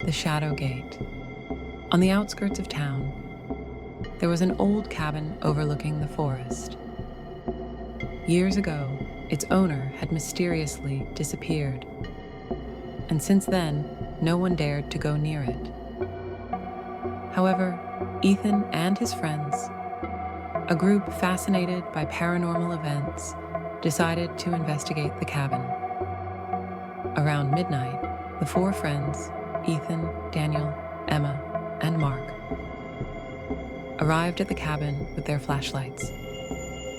The Shadow Gate. On the outskirts of town, there was an old cabin overlooking the forest. Years ago, its owner had mysteriously disappeared, and since then, no one dared to go near it. However, Ethan and his friends, a group fascinated by paranormal events, decided to investigate the cabin. Around midnight, the four friends, Ethan, Daniel, Emma, and Mark, arrived at the cabin with their flashlights.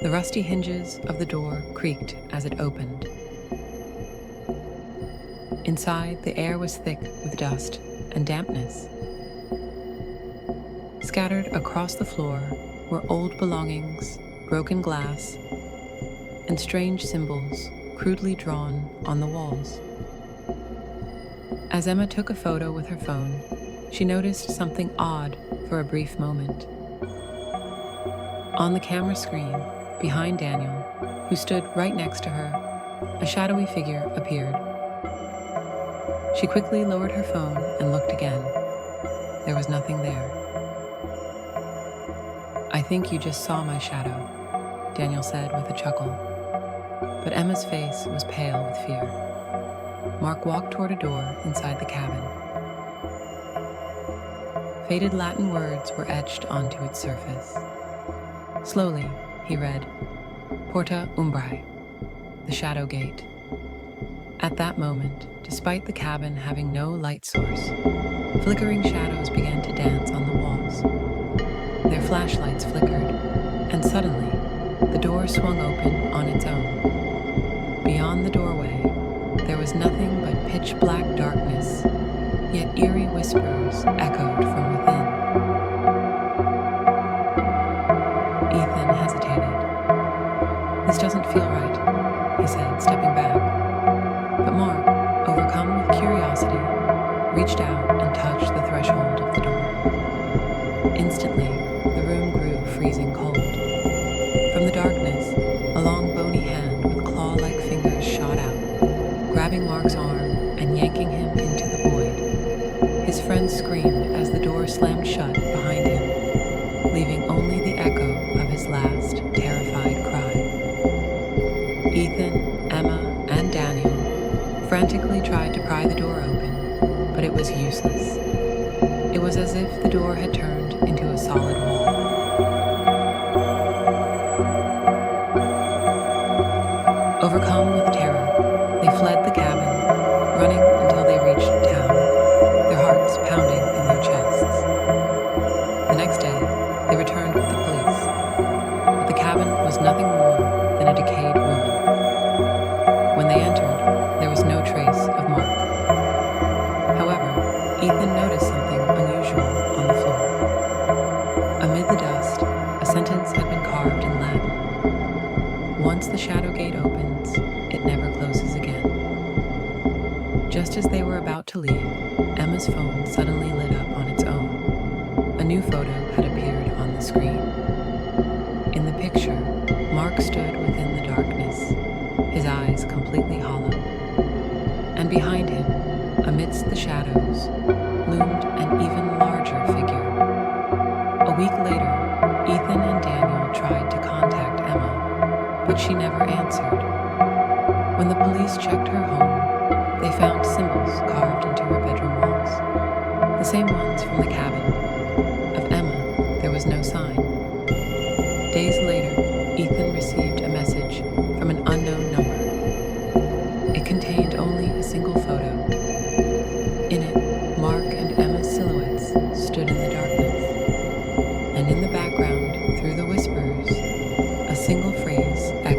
The rusty hinges of the door creaked as it opened. Inside, the air was thick with dust and dampness. Scattered across the floor were old belongings, broken glass, and strange symbols crudely drawn on the walls. As Emma took a photo with her phone, she noticed something odd for a brief moment. On the camera screen, behind Daniel, who stood right next to her, a shadowy figure appeared. She quickly lowered her phone and looked again. There was nothing there. "I think you just saw my shadow," Daniel said with a chuckle. But Emma's face was pale with fear. Mark walked toward a door inside the cabin. Faded Latin words were etched onto its surface. Slowly, he read, "Porta Umbrae," the Shadow Gate. At that moment, despite the cabin having no light source, flickering shadows began to dance on the walls. Their flashlights flickered, and suddenly, the door swung open on its own. Beyond the doorway, there was nothing but pitch-black darkness, yet eerie whispers echoed from within. Ethan hesitated. "This doesn't feel right," he said, stepping back. But Mark, overcome with curiosity, reached out and touched the threshold of the door. Instantly, the room grew freezing cold. From the darkness, a long bony hand with claw-like fingers shot out, grabbing Mark's arm and yanking him into the void. His friends screamed as the door slammed shut behind him, leaving only the echo of his last terrified cry. Ethan, Emma, and Daniel frantically tried to pry the door open, but it was useless. It was as if the door had turned into a solid wall. Overcome with terror, they fled the cabin, running until they reached town, their hearts pounding in their chests. The next day, they returned with the police, but the cabin was nothing more than a decayed ruin. When they entered, there was no trace of Mark. However, Ethan noticed something unusual on the floor. Amid the dust, a sentence had been carved in Latin. "Once the Shadow Gate opens, it never closes again." Just as they were about to leave, Emma's phone suddenly lit up on its own. A new photo had appeared on the screen. In the picture, Mark stood within the darkness, his eyes completely hollow. And behind him, amidst the shadows, loomed an even larger figure. A week later, Ethan and Daniel tried to contact Emma, but she never answered. When the police checked her home, they found symbols carved into her bedroom walls, the same ones from the cabin. Of Emma, there was no sign. Days later, Ethan received a message from an unknown number. It contained only a single photo. In it, Mark and Emma's silhouettes stood in the darkness, and in the background, through the whispers, a single phrase echoed.